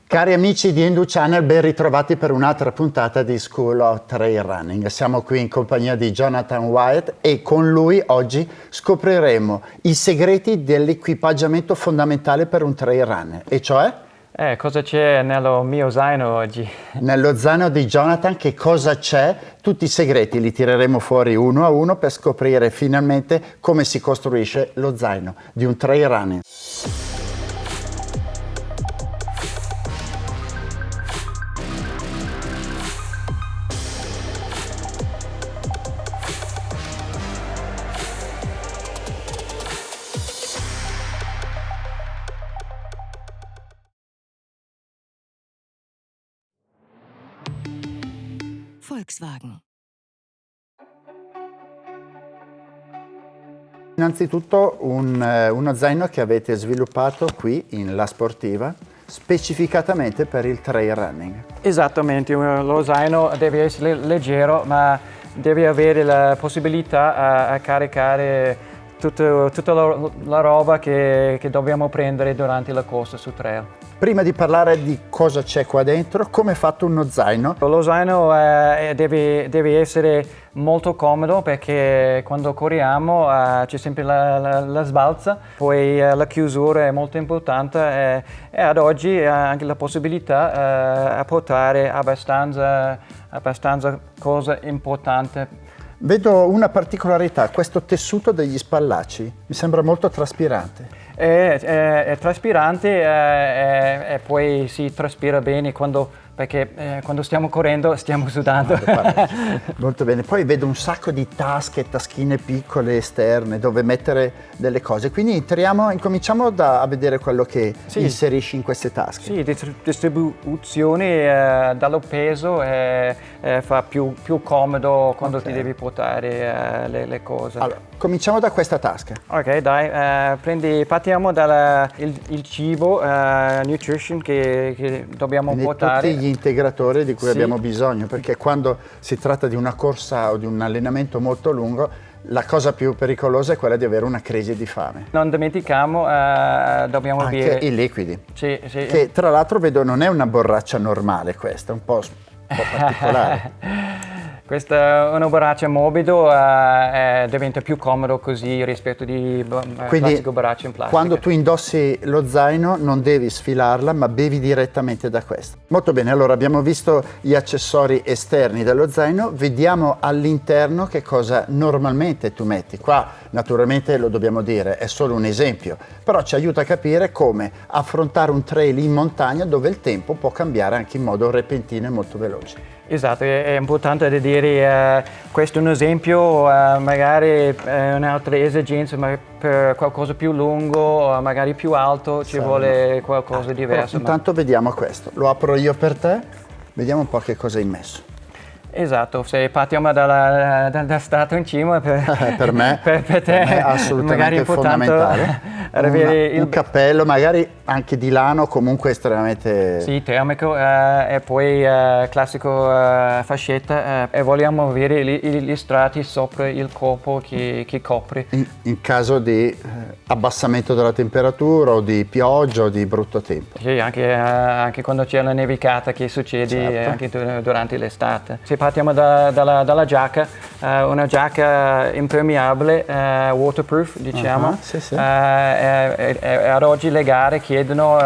Cari amici di Hindu Channel, ben ritrovati per un'altra puntata di School of Trail Running. Siamo qui in compagnia di Jonathan Wyatt e con lui oggi scopriremo i segreti dell'equipaggiamento fondamentale per un trail runner, e cioè? Cosa c'è nello mio zaino oggi? Nello zaino di Jonathan che cosa c'è? Tutti i segreti li tireremo fuori uno a uno per scoprire finalmente come si costruisce lo zaino di un trail runner. Volkswagen. Innanzitutto uno zaino che avete sviluppato qui in La Sportiva specificatamente per il trail running. Esattamente, lo zaino deve essere leggero, ma deve avere la possibilità a caricare tutta la roba che dobbiamo prendere durante la corsa su trail. Prima di parlare di cosa c'è qua dentro, come è fatto uno zaino? Lo zaino deve essere molto comodo perché quando corriamo c'è sempre la sbalza, poi la chiusura è molto importante e ad oggi ha anche la possibilità a portare abbastanza cose importanti. Vedo una particolarità, questo tessuto degli spallacci mi sembra molto traspirante. È traspirante e poi si traspira bene perché quando stiamo correndo stiamo sudando. Molto bene, poi vedo un sacco di tasche, taschine piccole esterne dove mettere delle cose, quindi incominciamo a vedere quello che inserisci in queste tasche. Sì, distribuzione dallo peso fa più comodo quando ti devi portare le cose. Allora, cominciamo da questa tasca. Ok, dai, partiamo dal il cibo, nutrition che dobbiamo quindi portare. Tutti gli integratori di cui abbiamo bisogno, perché quando si tratta di una corsa o di un allenamento molto lungo, la cosa più pericolosa è quella di avere una crisi di fame. Non dimentichiamo, dobbiamo anche bere i liquidi. Sì. Che tra l'altro vedo non è una borraccia normale questa, è un po' particolare. Questa è una borraccia morbido, diventa più comodo così rispetto di classico borraccia in plastica. Quando tu indossi lo zaino non devi sfilarla, ma bevi direttamente da questo. Molto bene, allora abbiamo visto gli accessori esterni dello zaino, vediamo all'interno che cosa normalmente tu metti. Qua naturalmente lo dobbiamo dire, è solo un esempio, però ci aiuta a capire come affrontare un trail in montagna dove il tempo può cambiare anche in modo repentino e molto veloce. Esatto, è importante dire, questo è un esempio, magari un'altra esigenza, ma per qualcosa più lungo, magari più alto, ci vuole qualcosa di diverso. Intanto vediamo questo, lo apro io per te, vediamo un po' che cosa hai messo. Esatto, se partiamo da stato in cima per me, per te per me è assolutamente magari è fondamentale. Un cappello magari anche di lano, comunque estremamente termico, e poi classico fascetta, e vogliamo avere gli strati sopra il corpo che copre. In caso di abbassamento della temperatura o di pioggia o di brutto tempo. Sì, anche quando c'è la nevicata che succede anche durante l'estate. Se partiamo dalla giacca, una giacca impermeabile, waterproof diciamo, ad oggi le gare chiedono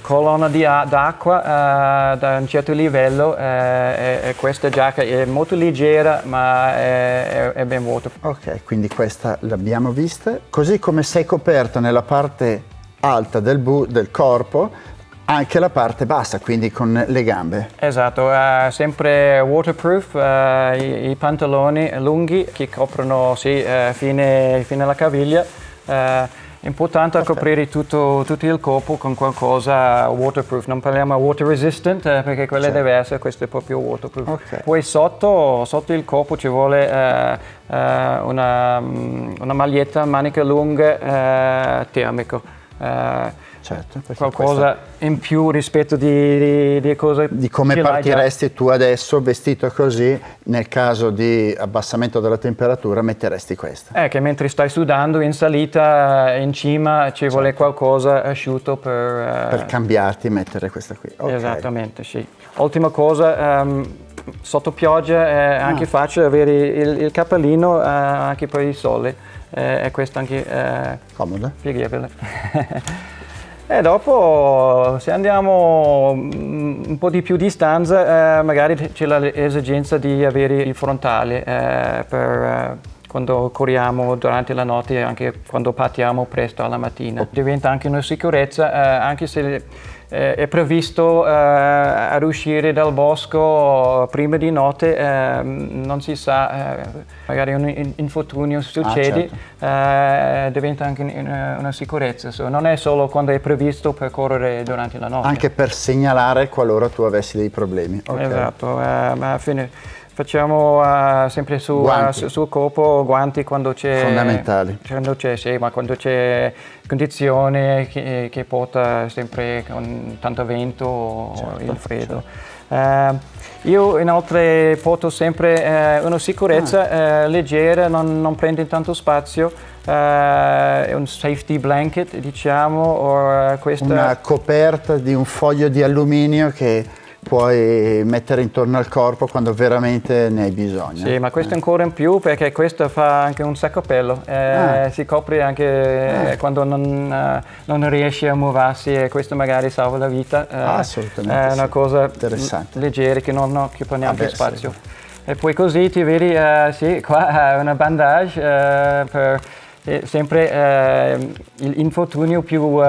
colonna d'acqua da un certo livello, e questa giacca è molto leggera ma è ben waterproof. Ok, quindi questa l'abbiamo vista, così come sei coperto nella parte alta del corpo, anche la parte bassa, quindi con le gambe. Esatto, sempre waterproof, i pantaloni lunghi che coprono fino alla caviglia. Importante coprire tutto il corpo con qualcosa waterproof, non parliamo water resistant perché quella è diversa, questo è proprio waterproof. Okay. Poi sotto il corpo ci vuole una maglietta manica lunga termico. certo, perché qualcosa in più rispetto di cosa di come ce l'hai partiresti tu adesso vestito così, nel caso di abbassamento della temperatura metteresti questo. Che mentre stai sudando in salita, in cima ci vuole qualcosa asciutto Per cambiarti mettere questa qui. Ok. Esattamente, sì. Ultima cosa, sotto pioggia è anche facile avere il cappellino anche per il sole, e questo anche Comodo. pieghevole. E dopo, se andiamo un po' di più distanza, magari c'è l'esigenza di avere il frontale per quando corriamo durante la notte e anche quando partiamo presto alla mattina. Diventa anche una sicurezza, anche se è previsto ad uscire dal bosco prima di notte, non si sa, magari un infortunio succede, diventa anche una sicurezza. Non è solo quando è previsto per correre durante la notte. Anche per segnalare qualora tu avessi dei problemi. Okay. Esatto, ma alla fine facciamo sempre sul corpo guanti quando c'è... Fondamentali. Quando c'è, sì, ma quando c'è condizione che porta sempre con tanto vento o il freddo. Io inoltre porto sempre una sicurezza leggera, non prende tanto spazio, un safety blanket, diciamo, o una coperta di un foglio di alluminio che puoi mettere intorno al corpo quando veramente ne hai bisogno. Sì, ma questo ancora in più perché questo fa anche un sacco pelo, si copre anche quando non riesce a muoversi e questo magari salva la vita. Assolutamente. È una cosa interessante, leggera che non occupa neanche spazio. Sì. E poi così ti vedi, sì, qua una bandage per sempre l'infortunio più...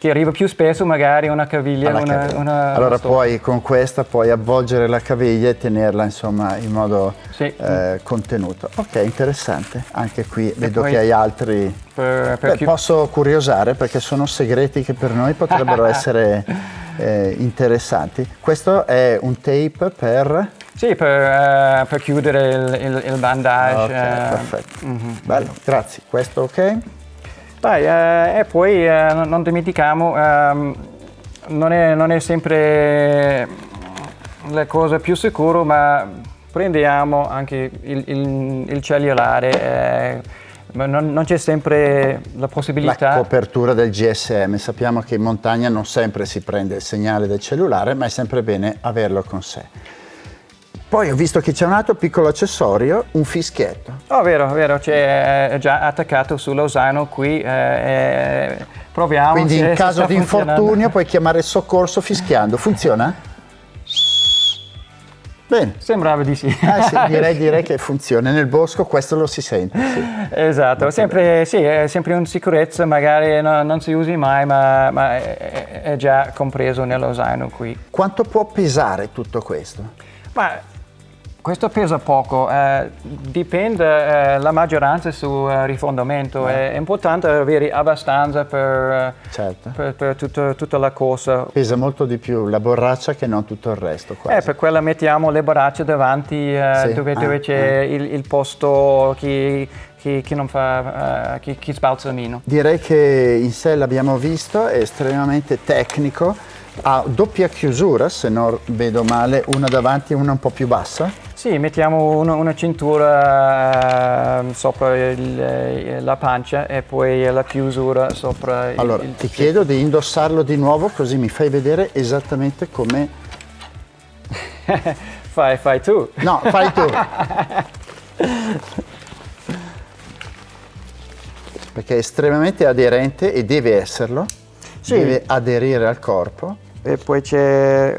che arriva più spesso, magari una caviglia. Allora poi con questa puoi avvolgere la caviglia e tenerla insomma in modo contenuto. Ok, interessante. Anche qui vedo che hai altri. Posso curiosare perché sono segreti che per noi potrebbero essere interessanti. Questo è un tape per? Sì, per chiudere il bandage. Ok, perfetto. Bello, grazie. Questo ok? Dai, e poi non dimentichiamo, non è sempre la cosa più sicura, ma prendiamo anche il cellulare, non c'è sempre la possibilità. La copertura del GSM, sappiamo che in montagna non sempre si prende il segnale del cellulare, ma è sempre bene averlo con sé. Poi ho visto che c'è un altro piccolo accessorio, un fischietto. Oh, vero, c'è già attaccato sullo zaino qui, proviamo. Quindi in caso di infortunio puoi chiamare il soccorso fischiando, funziona? Bene. Sembrava di sì. Sì, direi che funziona, nel bosco questo lo si sente. Sì. Esatto, è sempre in sicurezza, magari non si usi mai, ma è già compreso nello zaino qui. Quanto può pesare tutto questo? Ma questo pesa poco, dipende la maggioranza sul rifondamento, è importante avere abbastanza per tutta la corsa. Pesa molto di più la borraccia che non tutto il resto. Quasi. Per quella mettiamo le borracce davanti dove c'è il posto che non fa, che spalza meno. Direi che in sé l'abbiamo visto, è estremamente tecnico. Ha doppia chiusura, se non vedo male, una davanti e una un po' più bassa? Sì, mettiamo una cintura sopra la pancia e poi la chiusura sopra allora, ti chiedo di indossarlo di nuovo così mi fai vedere esattamente come... fai tu. No, fai tu. Perché è estremamente aderente e deve esserlo. Sì. Deve aderire al corpo. E poi c'è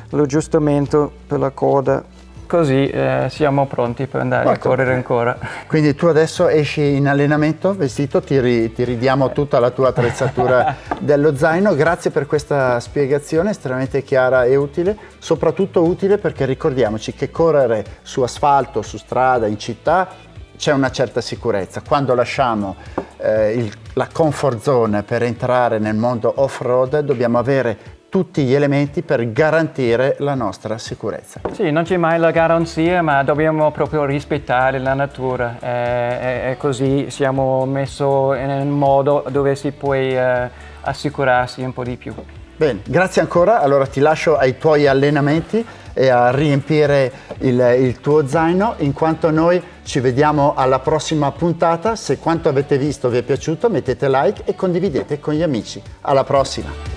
l'aggiustamento per la coda, così siamo pronti per andare a correre ancora. Quindi tu adesso esci in allenamento vestito, ti ridiamo tutta la tua attrezzatura dello zaino. Grazie per questa spiegazione estremamente chiara e utile, soprattutto utile perché ricordiamoci che correre su asfalto, su strada, in città c'è una certa sicurezza. Quando lasciamo la comfort zone per entrare nel mondo off-road dobbiamo avere tutti gli elementi per garantire la nostra sicurezza. Sì, non c'è mai la garanzia, ma dobbiamo proprio rispettare la natura e così siamo messi in un modo dove si può assicurarsi un po' di più. Bene, grazie ancora, allora ti lascio ai tuoi allenamenti e a riempire il tuo zaino, in quanto noi ci vediamo alla prossima puntata. Se quanto avete visto vi è piaciuto mettete like e condividete con gli amici. Alla prossima!